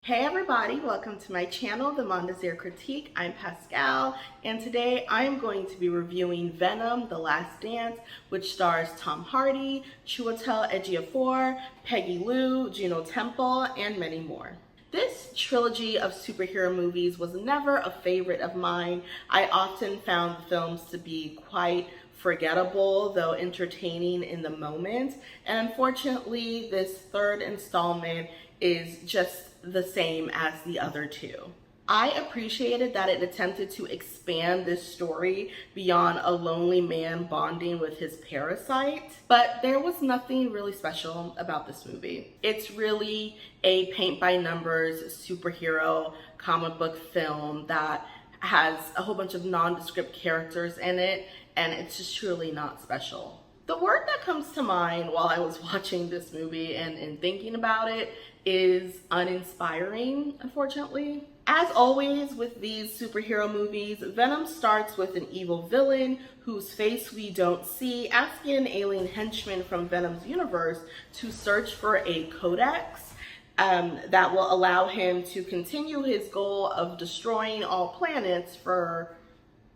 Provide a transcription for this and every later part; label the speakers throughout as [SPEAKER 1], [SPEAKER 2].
[SPEAKER 1] Hey everybody, welcome to my channel, The Mondesir Critique. I'm Pascal, and today I'm going to be reviewing Venom, The Last Dance, which stars Tom Hardy, Chiwetel Ejiofor, Peggy Lou, Juno Temple, and many more. This trilogy of superhero movies was never a favorite of mine. I often found the films to be quite forgettable, though entertaining in the moment. And unfortunately, this third installment is just the same as the other two. I appreciated that it attempted to expand this story beyond a lonely man bonding with his parasite, but there was nothing really special about this movie. It's really a paint-by-numbers superhero comic book film that has a whole bunch of nondescript characters in it, and it's just truly not special. The word that comes to mind while I was watching this movie and thinking about it is uninspiring, unfortunately. As always with these superhero movies, Venom starts with an evil villain whose face we don't see, asking an alien henchman from Venom's universe to search for a codex that will allow him to continue his goal of destroying all planets for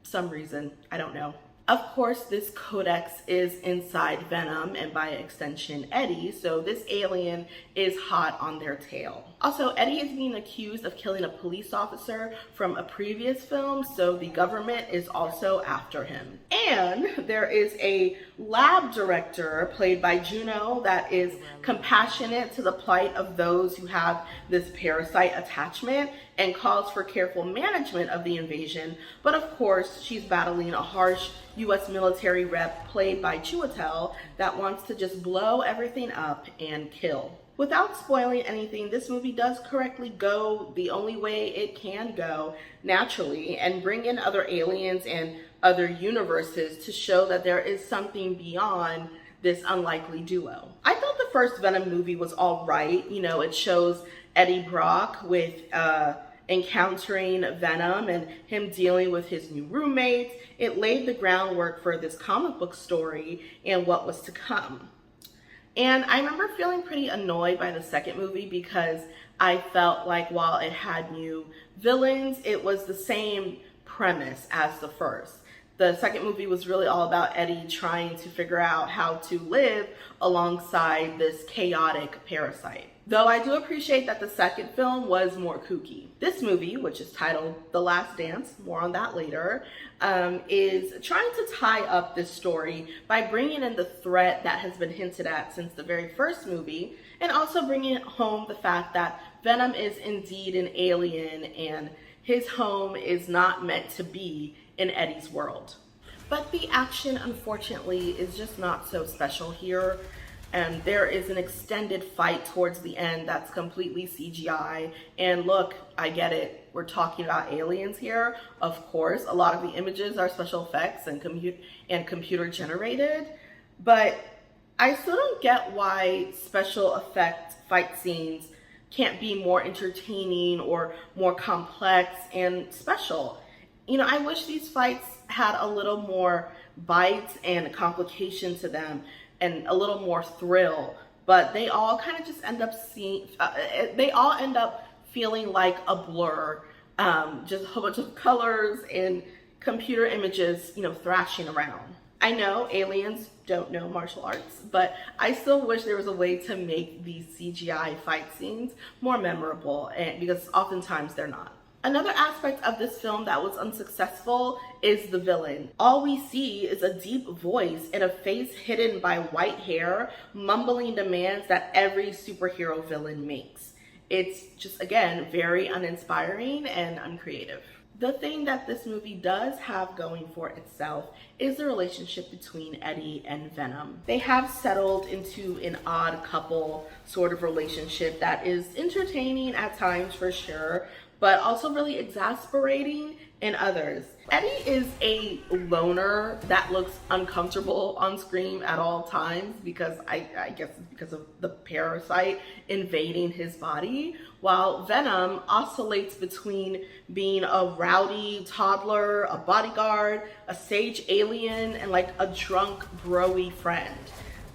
[SPEAKER 1] some reason. I don't know. Of course, this codex is inside Venom and by extension Eddie, so this alien is hot on their tail. Also, Eddie is being accused of killing a police officer from a previous film, so the government is also after him. And there is a lab director played by Juno that is compassionate to the plight of those who have this parasite attachment and calls for careful management of the invasion, but of course she's battling a harsh US military rep played by Chiwetel that wants to just blow everything up and kill. Without spoiling anything, this movie does correctly go the only way it can go naturally and bring in other aliens and other universes to show that there is something beyond this unlikely duo. I thought the first Venom movie was all right. You know, it shows Eddie Brock with encountering Venom and him dealing with his new roommates. It laid the groundwork for this comic book story and what was to come. And I remember feeling pretty annoyed by the second movie because I felt like while it had new villains, it was the same premise as the first. The second movie was really all about Eddie trying to figure out how to live alongside this chaotic parasite. Though I do appreciate that the second film was more kooky. This movie, which is titled The Last Dance, more on that later, is trying to tie up this story by bringing in the threat that has been hinted at since the very first movie, and also bringing home the fact that Venom is indeed an alien and his home is not meant to be in Eddie's world. But the action, unfortunately, is just not so special here. And there is an extended fight towards the end that's completely CGI. And look, I get it. We're talking about aliens here. Of course, a lot of the images are special effects and computer generated. But I still don't get why special effect fight scenes can't be more entertaining or more complex and special. You know, I wish these fights had a little more bite and complication to them and a little more thrill, but they all kind of just end up feeling like a blur, just a whole bunch of colors and computer images, you know, thrashing around. I know aliens don't know martial arts, but I still wish there was a way to make these CGI fight scenes more memorable, and because oftentimes they're not. Another aspect of this film that was unsuccessful is the villain. All we see is a deep voice and a face hidden by white hair, mumbling demands that every superhero villain makes. It's just, again, very uninspiring and uncreative. The thing that this movie does have going for itself is the relationship between Eddie and Venom. They have settled into an odd couple sort of relationship that is entertaining at times for sure, but also really exasperating in others. Eddie is a loner that looks uncomfortable on screen at all times because I guess it's because of the parasite invading his body, while Venom oscillates between being a rowdy toddler, a bodyguard, a sage alien, and like a drunk, bro-y friend.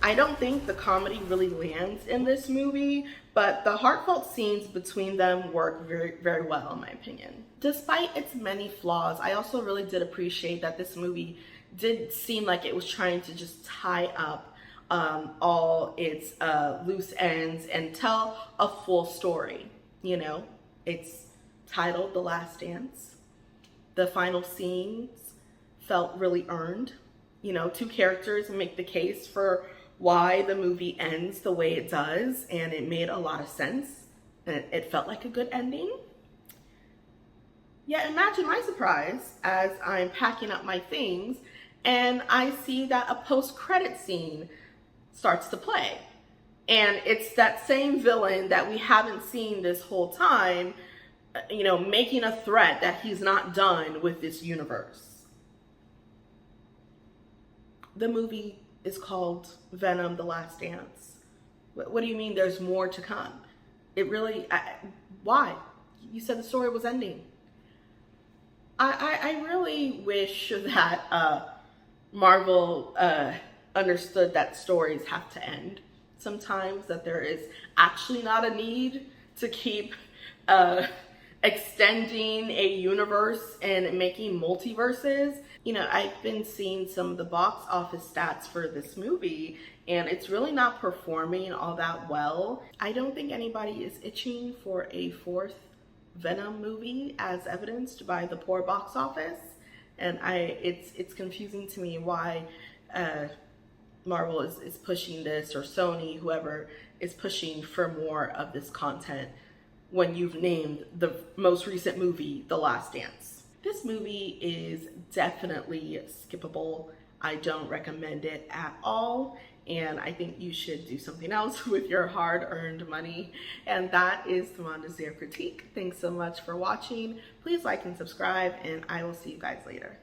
[SPEAKER 1] I don't think the comedy really lands in this movie, but the heartfelt scenes between them work very, very well, in my opinion. Despite its many flaws, I also really did appreciate that this movie did seem like it was trying to just tie up all its loose ends and tell a full story. You know, it's titled The Last Dance. The final scenes felt really earned. You know, two characters make the case for why the movie ends the way it does, and it made a lot of sense, and it felt like a good ending. Yet imagine my surprise as I'm packing up my things and I see that a post-credit scene starts to play. And it's that same villain that we haven't seen this whole time, you know, making a threat that he's not done with this universe. The movie is called Venom: The Last Dance. What do you mean there's more to come? It really, why? You said the story was ending. I really wish that Marvel understood that stories have to end sometimes, that there is actually not a need to keep extending a universe and making multiverses. You know, I've been seeing some of the box office stats for this movie, and it's really not performing all that well. I don't think anybody is itching for a fourth Venom movie, as evidenced by the poor box office. And it's confusing to me why Marvel is pushing this, or Sony, whoever is pushing for more of this content when you've named the most recent movie The Last Dance. This movie is definitely skippable. I don't recommend it at all, and I think you should do something else with your hard-earned money. And that is the Mondazir Critique. Thanks so much for watching. Please like and subscribe, and I will see you guys later.